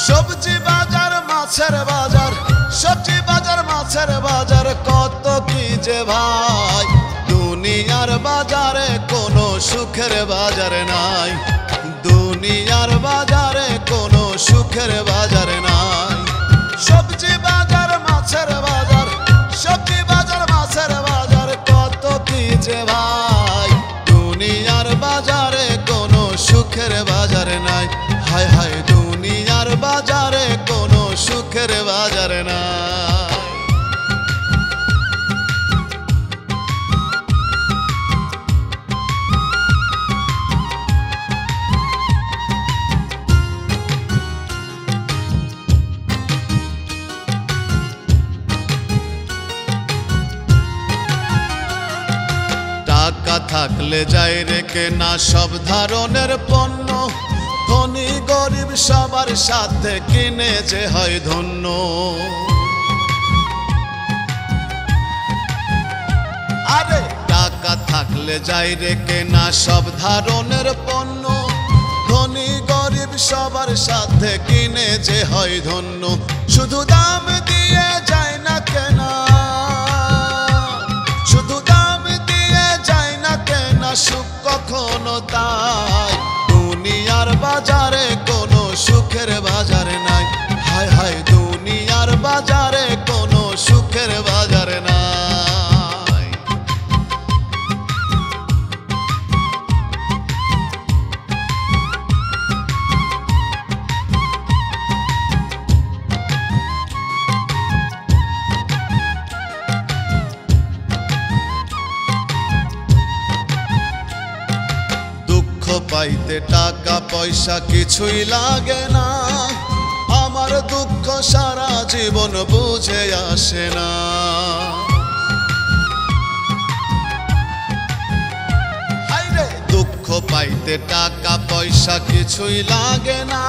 সবজি বাজার মাছের বাজার, সবজি বাজার মাছের বাজার, কত কি যে ভাই। দুনিয়ার বাজারে কোনো সুখের বাজার নাই, দুনিয়ার বাজারে কোনো সুখের বাজার নাই। সবজি বাজার মাছের বাজার, সবজি বাজার মাছের বাজার, কত কি যে ভাই। দুনিয়ার বাজারে কোনো সুখের বাজার নাই, হায় হায় দুনিয়ার বাজারে কোনো সুখের বাজার নাই। টাকা থাকলে যাই রে কেনা সব ধরনের পণ্য, ধনী গরিব সবার সাথে কিনে যে হয় ধন্য। আরে টাকা থাকলে যাই রে কেনা সব ধরনের পণ্য, ধনী গরিব সবার সাথে কিনে যে হয় ধন্য। শুধু দাম দিয়ে যায় না কেনা, শুধু দাম দিয়ে যায় না কেনা সুখ কখনো তাই। দুনিয়ার বাজারে কোনো সুখের বাজার নাই, হায় হায় দুনিয়ার বাজারে কোনো সুখের বাজার নাই। দুঃখ পাইতে টাকা পয়সা কিছুই লাগে না, আমার দুঃখ সারা জীবন বুঝে আসে না। হায়রে দুঃখ পাইতে টাকা পয়সা কিছুই লাগে না,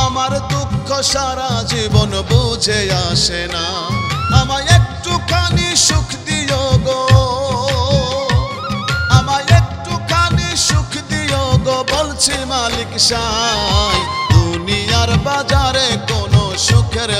আমার দুঃখ সারা জীবন বুঝে আসে না। আমায় একটুখানি সুখ দিও গো, আমায় একটুখানি সুখ দিও গো, বলছি মালিক সাই। দুনিয়ার বাজারে কোনো সুখের